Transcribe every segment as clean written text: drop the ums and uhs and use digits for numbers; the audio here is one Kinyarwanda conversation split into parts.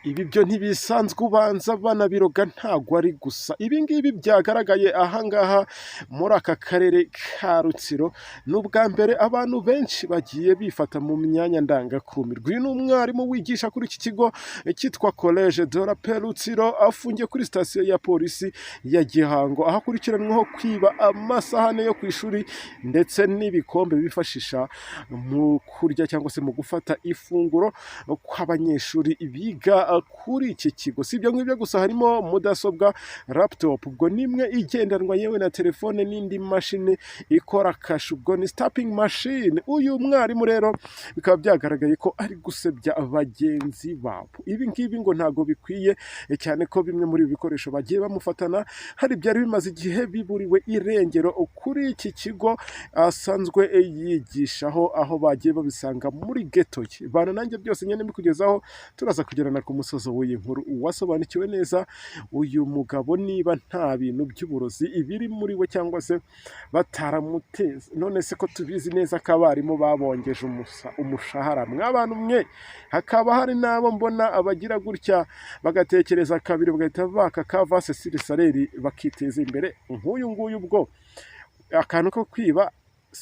Ibi byo ntibisanzwe ubanza banabiroga ntago ari gusa ibi ngibi byagaragaye ahangaha muri aka karere ka Rutsiro n'ubwa mbere abantu benshi bagiye bifata mu myanya ndangakumirwa. Uyu ni umwarimu wigisha kuri iki kigo cyitwa Collège de la Paix Rutsiro afungiye kuri sitasiyo ya polisi ya Gihango aho akurikiranweho kwiba amasahane yo ku ishuri ndetse n'ibikombe bifashisha mu kurya cyangwa se mu gufata ifunguro kw'abanyeshuri biga kuri iki kigo. Si ibyo ngibyo gusa harimo mudasobwa laptop ubwo nimwe igendanwa yewe na telefone n'indi mashini ikora kashe ubwo ni stamping machine. Uyu mwarimu rero bikaba byagaragaye ko ari gusebya bagenzi babo. Ibi ngibi ngo ntago bikwiye cyane ko bimwe muri ibi bikoresho bagiye bamufatana hari byari bimaze igihe biburiwe irengero kuri iki kigo asanzwe yigishaho aho bagiye babisanga muri ghetto ye. Bana nanjye byose nyene mbikugezaho turaza kugerana ku musozo w'iyi nkuru wasobanukiwe neza uyu mugabo niba nta bintu by'uburozi ibiri muri we cyangwa se bataramuteza. None se ko tubizi neza ko abarimu babongeje umushahara mw'abantu mwe, hakaba hari n'abo mbona abagira gutya bagatekereza kabiri bagahita baka kavase siri saleri bakiteza imbere. Nk'uyu nguyu ubwo akantu ko kwiba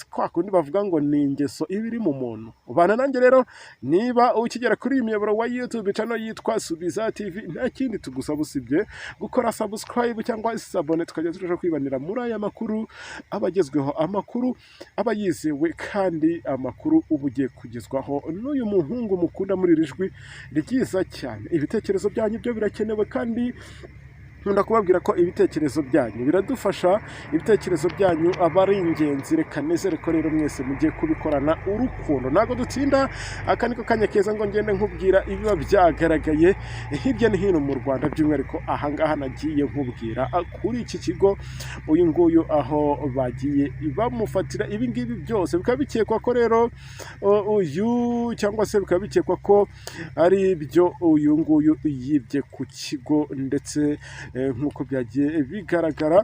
kwa kundi bavuga ngo ni ingeso ibiri mu muntu. Ubana nanjye rero niba ukigera kuri iyi miyoboro wa YouTube channel yitwa Subiza TV nta kindi tugusaba usibye gukora subscribe cyangwa sabone tukajya turusha kwibanira muri aya makuru abagezweho, amakuru abayizewe kandi amakuru ubugiye kugezwaho n'uyu muhungu mukunda muri rijwi ryiza cyane. Ibitekerezo byanyu byo birakenewe kandi nkunda kubabwira ko ibitekerezo byanyu biradufasha, ibitekerezo byanyu aba ari ingenzi. Reka nezere ko rero mwese mugiye kubikorana urukundo. Ntago dutinda aka niko kanya keza ngo ngende nkubwira ibiba byagaragaye hirya no hino mu Rwanda by'umwihariko ahangaha nagiye nkubwira kuri iki kigo uyu nguyu aho bagiye bamufatira ibi ngibi byose. Bikaba bikekwa ko rero uyu cyangwa se bikaba bikekwa ko ari byo uyu nguyu yibye ku kigo ndetse nk'uko byagiye bigaragara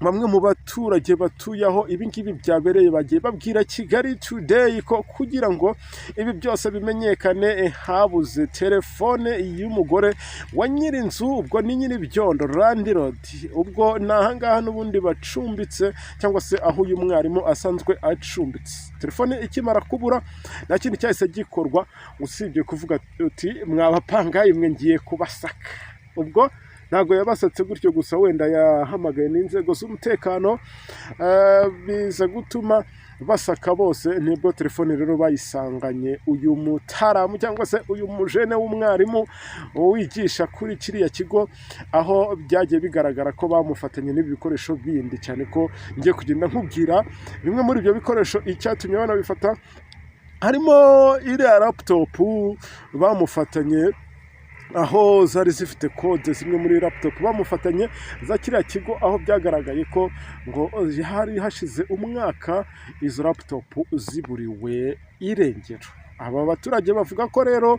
bamwe mu baturage batuye aho ibi ngibi byabereye bagiye babwira Kigali Today ko kugira ngo ibi byose bimenyekane habuze telefone y'umugore wa nyirinzu ubwo ni nyiribyondo landlord ubwo nahangaha n'ubundi bacumbitse cyangwa se aho uyu mwarimu asanzwe acumbitse. Telefone ikimara kubura nta kindi cyahise gikorwa usibye kuvuga uti mwabapangaye mwe ngiye kubasaka. Ubwo ntago yabasatse gutyo gusa wenda yahamagaye n'inzego z'umutekano biza gutuma basaka bose. Nibwo telefone rero bayisanganye uyu mutaramu cyangwa se uyu mujene w'umwarimu wigisha kuri kiriya kigo aho byagiye bigaragara ko bamufatanye n'ibi bikoresho bindi cyane ko ngiye kugenda nkubwira bimwe muri ibyo bikoresho icyatumye banabifata harimo iriya laptop bamufatanye aho zari zifite kode zimwe muri laptop bamufatanye za kiriya kigo aho byagaragaye ko ngo hari hashize umwaka izo laptop ziburiwe irengero. Aba baturage bavuga ko rero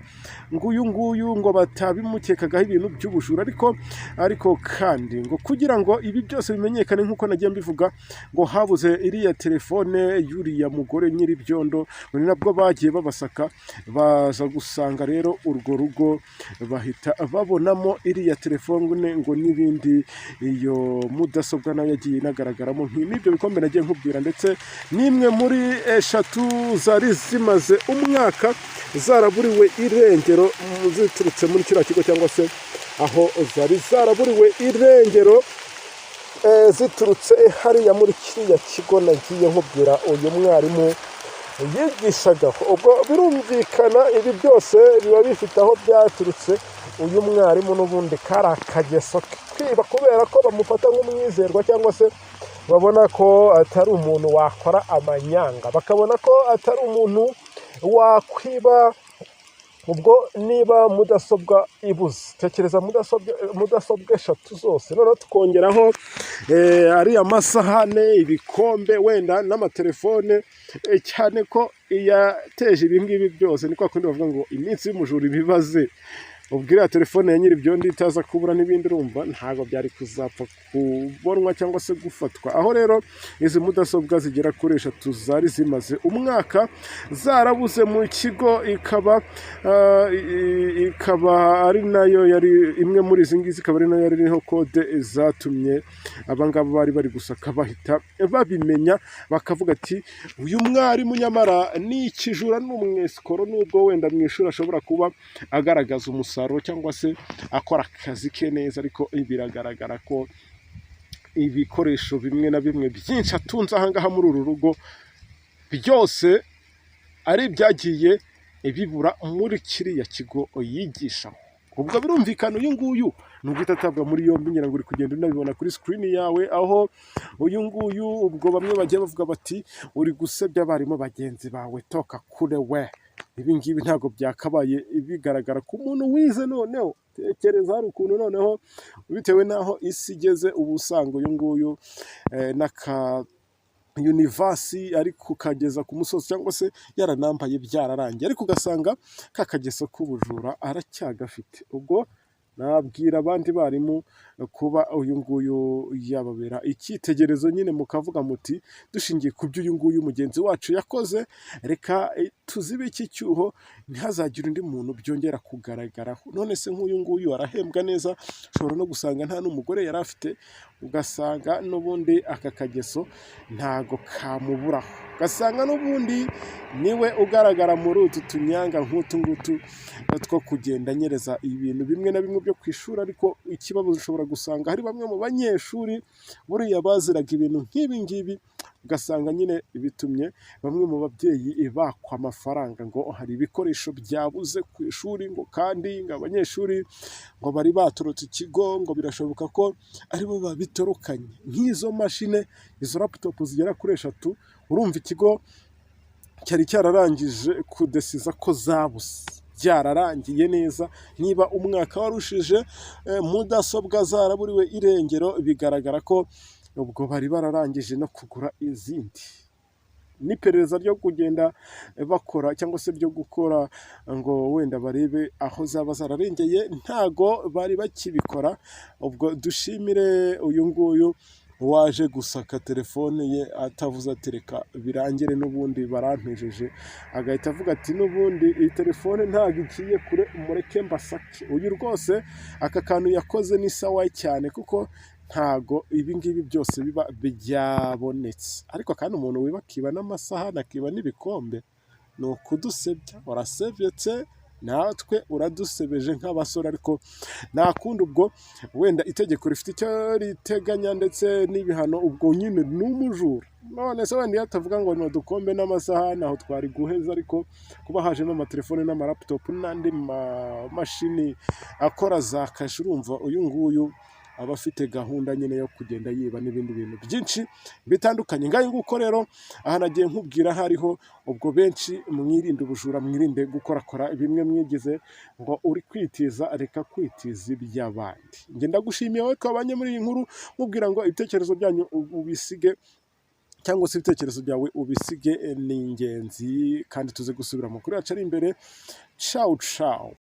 nguyu ngo batabimukekagaho ibintu by'ubujura ariko kandi ngo kugira ngo ibi byose bimenyekane nk'uko nagiye mbivuga ngo habuze iriya telefone y'uriya mugore nyiribyondo ni nabwo bagiye babasaka baza gusanga rero urwo rugo bahita babonamo iriya telefone ngo n'ibindi iyo mudasobwa nayo yagiye inagaragaramo nk'ibyo bikombe nagiye nkubwira ndetse n'imwe muri eshatu zari zimaze umwaka zaraburiwe irengero ziturutse muri kiriya kigo cyangwa se aho zari zaraburiwe irengero ziturutse hariya muri kiriya kigo nagiye nkubwira uyu mwarimu yigishagaho. Ubwo birumvikana ibi byose biba bifite aho byaturutse. Uyu mwarimu n'ubundi kari akageso kwiba kubera ko bamufata nk'umwizerwa cyangwa se babona ko atari umuntu wakora amanyanga, bakabona ko atari umuntu wakwiba. Ubwo niba mudasobwa ibuze, tekereza mudasobwa eshatu zose noneho tukongeraho ariya masahane, ibikombe wenda n'amatelefone cyane ko yateje ibi ngibi byose. Ni kwa kundi bavuga ngo iminsi y'umujura ibibaze ubwo iriya telefone ya nyiribyondo itaza kubura n'ibindi urumva ntabwo byari kuzapfa kubonwa cyangwa se gufatwa. Aho rero izi mudasobwa zigera kuri 3 zari zimaze umwaka zarabuze mu kigo, ikaba ari nayo yari imwe muri izi ngizi, ikaba ari nayo yari iriho kode zatumye abangaba bari bari gusaka bahita babimenya, bakavuga ati uyu mwarimu nyamara ni ikijura n'umwesikoro, nubwo wenda mu ishuri ashobora kuba agaragaza umusaruro cyangwa se akora akazi ke neza, ariko biragaragara ko ibikoresho bimwe na bimwe byinshi atunze ahangaha muri uru rugo byose ari ibyagiye bibura muri kiriya kigo yigishaho. Ubwo birumvikana uyu nguyu nubwo atabwa muri yombi, ngira ngo uri kugenda unabibona kuri screen yawe, aho uyu nguyu ubwo bamwe bagiye bavuga bati uri gusebya abarimu bagenzi bawe, toka kure we, ibi ngibi ntabwo byakabaye bigaragara ku muntu wize. Noneho tekereza hari ukuntu noneho bitewe n'aho isi igeze ubu usanga uyu nguyu n'aka univasi ari kukageza ku musozi cyangwa se yaranambaye byararangiye, ariko ugasanga kakageso k'ubujura aracyagafite. Ubwo nabwira abandi barimu kuba uyu nguyu yababera icyitegererezo, nyine mukavuga muti dushingiye ku byo uyu nguyu mugenzi wacu yakoze, reka tuzibe iki cyuho ntihazagire undi muntu byongera kugaragaraho. None se nk'uyu nguyu arahembwa neza, ushobora no gusanga nta n'umugore yari afite, ugasanga n'ubundi aka kageso ntago kamuburaho, ugasanga n'ubundi niwe ugaragara muri utu tunyanga nk'utu ngutu two kugenda anyereza ibintu bimwe na bimwe byo ku ishuri. Ariko ikibazo ushobora gusanga hari bamwe mu banyeshuri buriya baziraga ibintu nk'ibi ngibi, ugasanga nyine bitumye bamwe mu babyeyi bakwa amafaranga ngo hari ibikoresho byabuze ku ishuri, ngo kandi ngo abanyeshuri ngo bari batorotse ikigo, ngo birashoboka ko aribo babitorokanye nk'izo mashine, izo laptop zigera kuri 3. Urumva ikigo cyari cyararangije kudesiza ko zabuze, byararangiye neza. Niba umwaka warushije mudasobwa zaraburiwe irengero, bigaragara ko ubwo bari bararangije no kugura izindi. N'iperereza ryo kugenda bakora cyangwa se ryo gukora ngo wenda barebe aho zaba zararengeye ntago bari bakibikora. Ubwo dushimire uyu nguyu waje gusaka telefone ye atavuze ati reka birangire n'ubundi barampejeje, agahita avuga ati n'ubundi iyi telefone ntabwo igiye kure, mureke mbasake. Uyu rwose aka kantu yakoze ni sawa cyane, kuko ntago ibi ngibi byose biba byabonetse. Ariko kandi umuntu wiba akiba n'amasahani, akiba n'ibikombe, ni ukudusebya. Warasebyetse natwe uradusebeje nk'abasore, ariko nta kundi. Ubwo wenda itegeko rifite icyo riteganya ndetse n'ibihano, ubwo nyine ni umujura. None se wenda iyo atavuga ngo ni udukombe n'amasahani aho twari guheza, ariko kuba hajemo amatelefone n'amaraptop n'andi mashini akora za kashe, urumva uyu nguyu aba afite gahunda nyine yo kugenda yiba n'ibindi bintu byinshi bitandukanye. Ngaho nguko rero aha nagiye nkubwira hariho ubwo benshi mwirinde ubujura, mwirinde gukorakora bimwe mwigize ngo uri kwitiza, reka kwitiza iby'abandi. Njye ndagushimiye wowe twabanye muri iyi nkuru, mubwira ngo ibitekerezo byanyu ubisige cyangwa se ibitekerezo byawe ubisige, ni ingenzi, kandi tuze gusubira mu kuri yacu ari imbere. Ciao ciao.